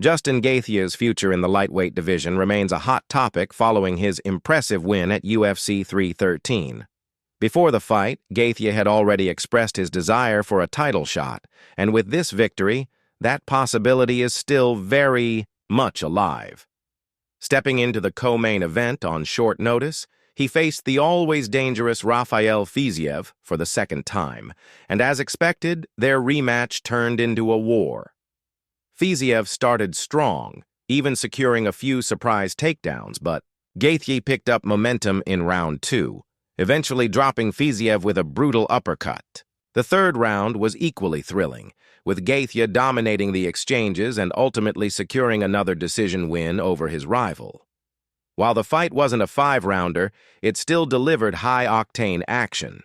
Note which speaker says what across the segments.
Speaker 1: Justin Gaethje's future in the lightweight division remains a hot topic following his impressive win at UFC 313. Before the fight, Gaethje had already expressed his desire for a title shot, and with this victory, that possibility is still very much alive. Stepping into the co-main event on short notice, he faced the always dangerous Rafael Fiziev for the second time, and as expected, their rematch turned into a war. Fiziev started strong, even securing a few surprise takedowns, but Gaethje picked up momentum in round 2, eventually dropping Fiziev with a brutal uppercut. The third round was equally thrilling, with Gaethje dominating the exchanges and ultimately securing another decision win over his rival. While the fight wasn't a 5-rounder, it still delivered high-octane action.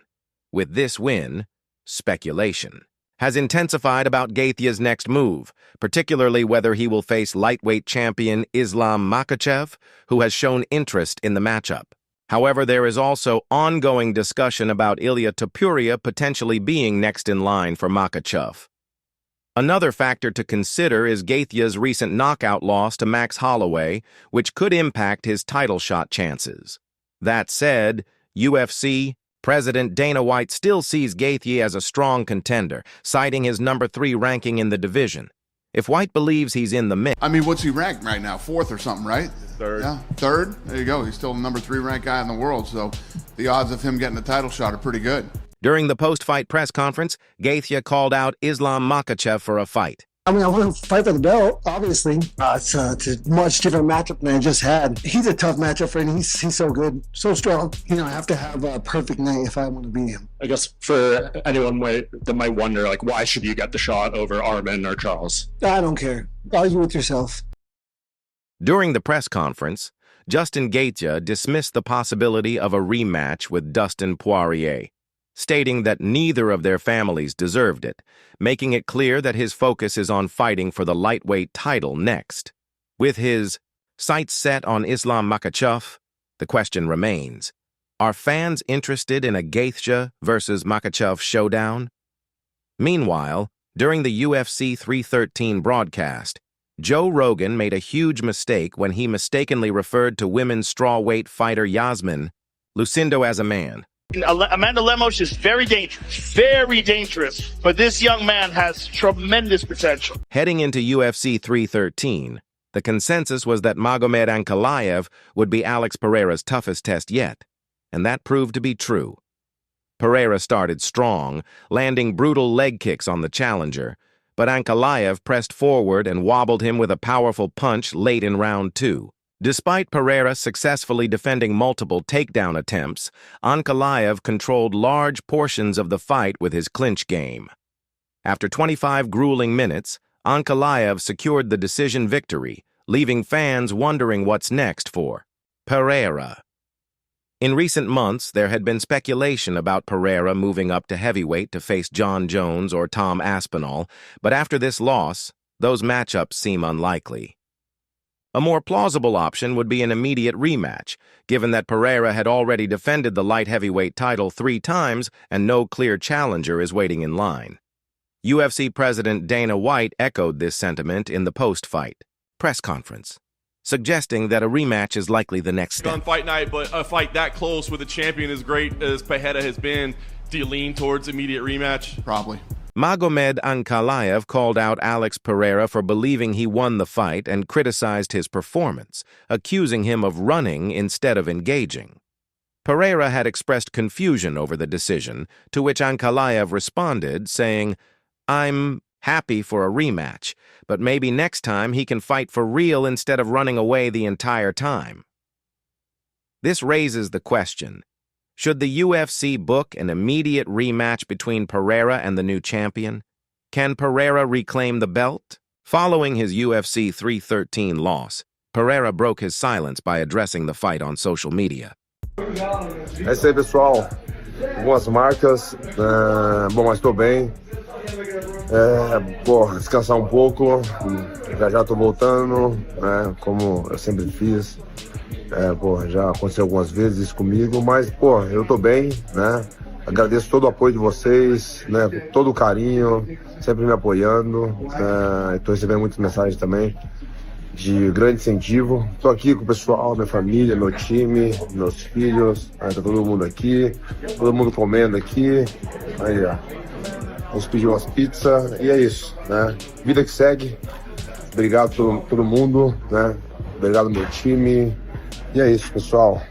Speaker 1: With this win, speculation has intensified about Gaethje's next move, particularly whether he will face lightweight champion Islam Makhachev, who has shown interest in the matchup. However, there is also ongoing discussion about Ilia Topuria potentially being next in line for Makhachev. Another factor to consider is Gaethje's recent knockout loss to Max Holloway, which could impact his title shot chances. That said, UFC President Dana White still sees Gaethje as a strong contender, citing his number 3 ranking in the division. If White believes he's in the mix...
Speaker 2: I mean, what's he ranked right now? 4th or something, right?
Speaker 3: 3rd.
Speaker 2: Yeah, 3rd? There you go. He's still the number 3 ranked guy in the world, so the odds of him getting a title shot are pretty good.
Speaker 1: During the post-fight press conference, Gaethje called out Islam Makhachev for a fight.
Speaker 4: I mean, I want to fight for the belt, obviously. It's a much different matchup than I just had. He's a tough matchup for him. He's so good, so strong. You know, I have to have a perfect night if I want to beat him.
Speaker 3: I guess for anyone that might wonder, like, why should you get the shot over Armin or Charles?
Speaker 4: I don't care. Argue with yourself.
Speaker 1: During the press conference, Justin Gaethje dismissed the possibility of a rematch with Dustin Poirier, stating that neither of their families deserved it, making it clear that his focus is on fighting for the lightweight title next. With his sights set on Islam Makhachev, the question remains, are fans interested in a Gaethje versus Makhachev showdown? Meanwhile, during the UFC 313 broadcast, Joe Rogan made a huge mistake when he mistakenly referred to women's strawweight fighter Yasmin Lucindo as a man.
Speaker 5: Amanda Lemos is very dangerous, but this young man has tremendous potential.
Speaker 1: Heading into UFC 313, the consensus was that Magomed Ankalaev would be Alex Pereira's toughest test yet, and that proved to be true. Pereira started strong, landing brutal leg kicks on the challenger, but Ankalaev pressed forward and wobbled him with a powerful punch late in round 2. Despite Pereira successfully defending multiple takedown attempts, Ankalaev controlled large portions of the fight with his clinch game. After 25 grueling minutes, Ankalaev secured the decision victory, leaving fans wondering what's next for Pereira. In recent months, there had been speculation about Pereira moving up to heavyweight to face John Jones or Tom Aspinall, but after this loss, those matchups seem unlikely. A more plausible option would be an immediate rematch, given that Pereira had already defended the light heavyweight title 3 times and no clear challenger is waiting in line. UFC President Dana White echoed this sentiment in the post-fight press conference, suggesting that a rematch is likely the next step.
Speaker 6: On fight night, but a fight that close with a champion as great as Pereira has been, do you lean towards immediate rematch?
Speaker 2: Probably.
Speaker 1: Magomed Ankalaev called out Alex Pereira for believing he won the fight and criticized his performance, accusing him of running instead of engaging. Pereira had expressed confusion over the decision, to which Ankalaev responded, saying, "I'm happy for a rematch, but maybe next time he can fight for real instead of running away the entire time." This raises the question, should the UFC book an immediate rematch between Pereira and the new champion? Can Pereira reclaim the belt? Following his UFC 313 loss, Pereira broke his silence by addressing the fight on social media.
Speaker 7: É isso aí, pessoal. Algumas marcas. Bom, mas estou bem. Descansar um pouco. Já tô voltando, né? Como eu sempre fiz. Já aconteceu algumas vezes isso comigo, mas, eu tô bem, né? Agradeço todo o apoio de vocês, né? Todo o carinho, sempre me apoiando. Tô recebendo muitas mensagens também. de grande incentivo. Estou aqui com o pessoal, minha família, meu time, meus filhos, tá todo mundo aqui, todo mundo comendo aqui. Aí, ó, vamos pedir umas pizzas e é isso, né? Vida que segue. Obrigado a todo mundo, né? Obrigado ao meu time. E é isso, pessoal.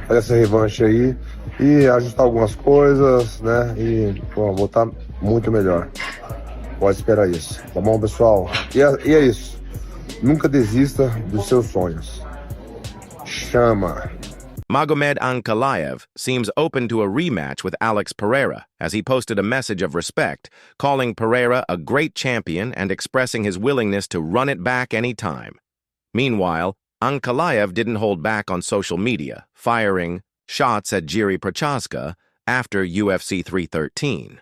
Speaker 7: Fazer essa revanche aí e ajustar algumas coisas, né? E pô, voltar muito melhor. Pode esperar isso. Tá bom, pessoal? E é isso. Nunca desista dos seus sonhos. Chama.
Speaker 1: Magomed Ankalaev seems open to a rematch with Alex Pereira, as he posted a message of respect, calling Pereira a great champion and expressing his willingness to run it back any time. Meanwhile, Ankalaev didn't hold back on social media, firing shots at Jiri Prochazka after UFC 313.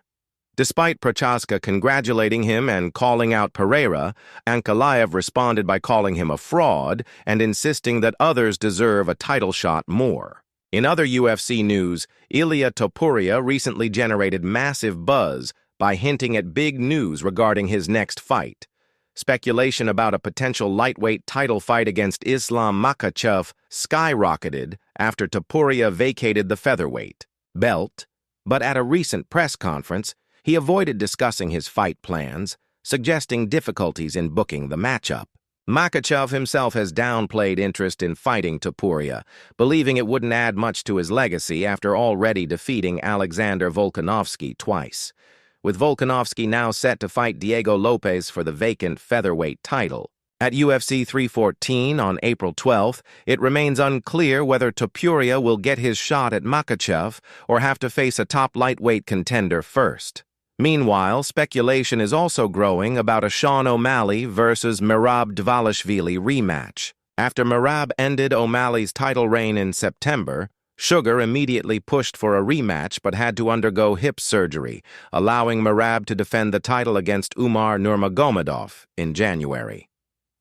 Speaker 1: Despite Prochazka congratulating him and calling out Pereira, Ankalaev responded by calling him a fraud and insisting that others deserve a title shot more. In other UFC news, Ilia Topuria recently generated massive buzz by hinting at big news regarding his next fight. Speculation about a potential lightweight title fight against Islam Makhachev skyrocketed after Topuria vacated the featherweight belt, but at a recent press conference, he avoided discussing his fight plans, suggesting difficulties in booking the matchup. Makhachev himself has downplayed interest in fighting Topuria, believing it wouldn't add much to his legacy after already defeating Alexander Volkanovski twice, with Volkanovski now set to fight Diego Lopez for the vacant featherweight title. At UFC 314 on April 12th, it remains unclear whether Topuria will get his shot at Makhachev or have to face a top lightweight contender first. Meanwhile, speculation is also growing about a Sean O'Malley versus Merab Dvalishvili rematch. After Merab ended O'Malley's title reign in September, Sugar immediately pushed for a rematch but had to undergo hip surgery, allowing Merab to defend the title against Umar Nurmagomedov in January.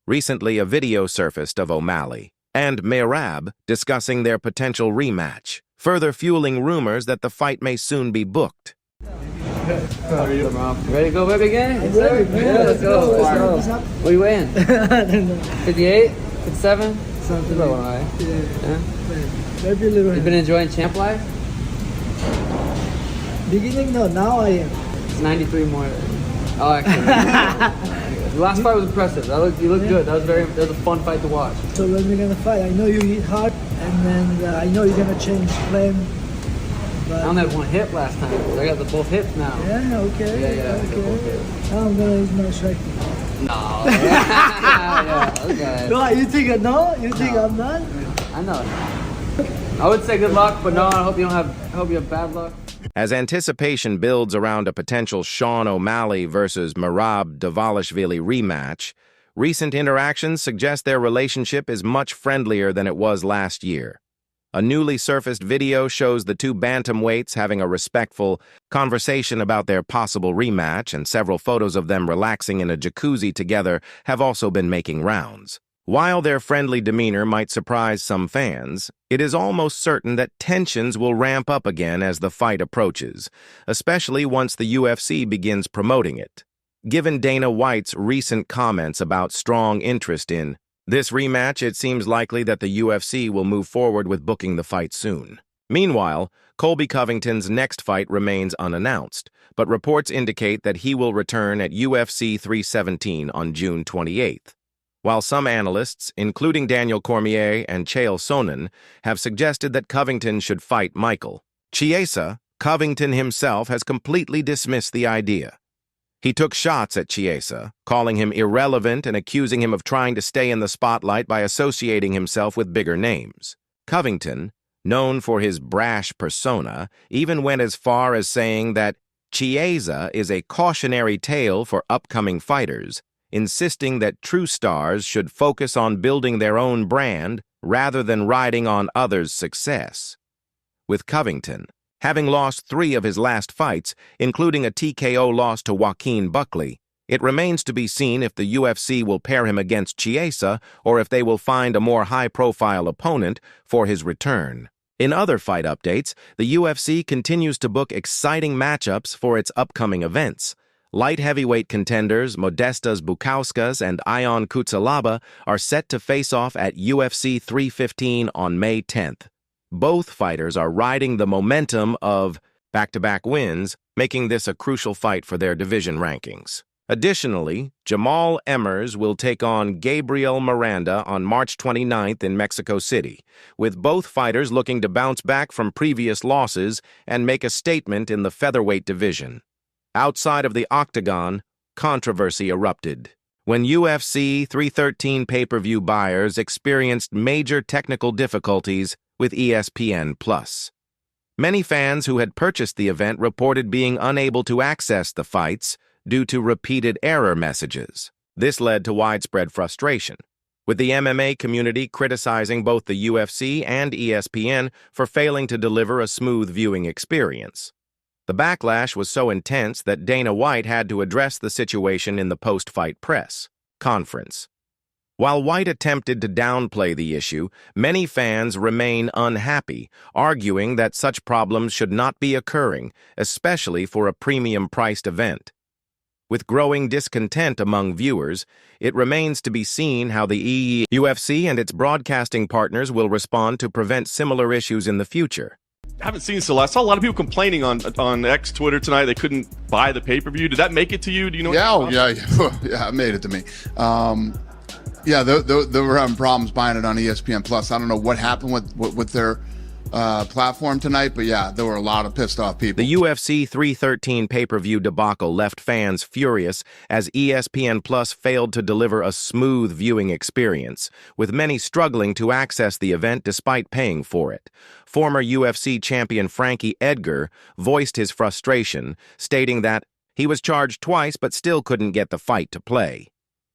Speaker 1: Recently, a video surfaced of O'Malley and Merab discussing their potential rematch, further fueling rumors that the fight may soon be booked.
Speaker 8: How are you? Ready to go, baby, again? Yes, sir. Yeah, let's go. Let's go. What are you weighing? 58? 57? Something low, all right. Yeah.
Speaker 9: Maybe a little.
Speaker 8: You been enjoying champ life?
Speaker 9: Beginning, no. Now I am.
Speaker 8: It's 93 more. Oh, actually. The last fight was impressive. You looked good. That was a fun fight to watch.
Speaker 9: So when we're gonna fight, I know you hit hard, and then I know you're gonna change plan. But
Speaker 8: I only had one hip last time. I got both hips now.
Speaker 9: Yeah, okay.
Speaker 8: Yeah,
Speaker 9: okay. Now I'm gonna use my striking.
Speaker 8: No. Yeah, okay.
Speaker 9: No, you think no? You think I'm not?
Speaker 8: I know. I would say good luck, but no, I hope you have bad luck.
Speaker 1: As anticipation builds around a potential Sean O'Malley versus Merab Dvalishvili rematch, recent interactions suggest their relationship is much friendlier than it was last year. A newly surfaced video shows the two bantamweights having a respectful conversation about their possible rematch, and several photos of them relaxing in a jacuzzi together have also been making rounds. While their friendly demeanor might surprise some fans, it is almost certain that tensions will ramp up again as the fight approaches, especially once the UFC begins promoting it. Given Dana White's recent comments about strong interest in this rematch, it seems likely that the UFC will move forward with booking the fight soon. Meanwhile, Colby Covington's next fight remains unannounced, but reports indicate that he will return at UFC 317 on June 28th. While some analysts, including Daniel Cormier and Chael Sonnen, have suggested that Covington should fight Michael Chiesa, Covington himself has completely dismissed the idea. He took shots at Chiesa, calling him irrelevant and accusing him of trying to stay in the spotlight by associating himself with bigger names. Covington, known for his brash persona, even went as far as saying that Chiesa is a cautionary tale for upcoming fighters, insisting that true stars should focus on building their own brand rather than riding on others' success. With Covington, having lost 3 of his last fights, including a TKO loss to Joaquin Buckley, it remains to be seen if the UFC will pair him against Chiesa or if they will find a more high-profile opponent for his return. In other fight updates, the UFC continues to book exciting matchups for its upcoming events. Light heavyweight contenders Modestas Bukauskas and Ion Kutsalaba are set to face off at UFC 315 on May 10th. Both fighters are riding the momentum of back-to-back wins, making this a crucial fight for their division rankings. Additionally, Jamal Emmers will take on Gabriel Miranda on March 29th in Mexico City, with both fighters looking to bounce back from previous losses and make a statement in the featherweight division. Outside of the octagon, controversy erupted when UFC 313 pay-per-view buyers experienced major technical difficulties with ESPN+. Many fans who had purchased the event reported being unable to access the fights due to repeated error messages. This led to widespread frustration, with the MMA community criticizing both the UFC and ESPN for failing to deliver a smooth viewing experience. The backlash was so intense that Dana White had to address the situation in the post-fight press conference. While White attempted to downplay the issue, many fans remain unhappy, arguing that such problems should not be occurring, especially for a premium-priced event. With growing discontent among viewers, it remains to be seen how the UFC and its broadcasting partners will respond to prevent similar issues in the future.
Speaker 6: I haven't seen Celeste. I saw a lot of people complaining on X Twitter tonight they couldn't buy the pay-per-view. Did that make it to you? Do you know?
Speaker 2: Yeah, yeah, it made it to me. Yeah, they were having problems buying it on ESPN Plus. I don't know what happened with their platform tonight, but yeah, there were a lot of pissed off people.
Speaker 1: The UFC 313 pay-per-view debacle left fans furious as ESPN Plus failed to deliver a smooth viewing experience, with many struggling to access the event despite paying for it. Former UFC champion Frankie Edgar voiced his frustration, stating that he was charged twice but still couldn't get the fight to play.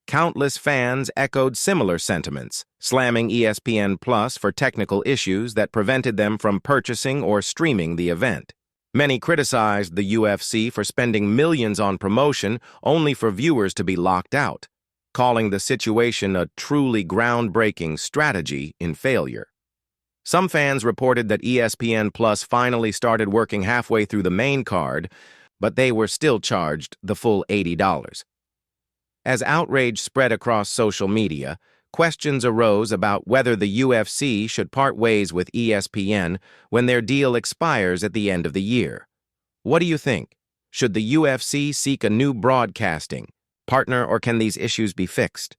Speaker 1: Countless fans echoed similar sentiments, slamming ESPN Plus for technical issues that prevented them from purchasing or streaming the event. Many criticized the UFC for spending millions on promotion only for viewers to be locked out, calling the situation a truly groundbreaking strategy in failure. Some fans reported that ESPN Plus finally started working halfway through the main card, but they were still charged the full $80. As outrage spread across social media, questions arose about whether the UFC should part ways with ESPN when their deal expires at the end of the year. What do you think? Should the UFC seek a new broadcasting partner, or can these issues be fixed?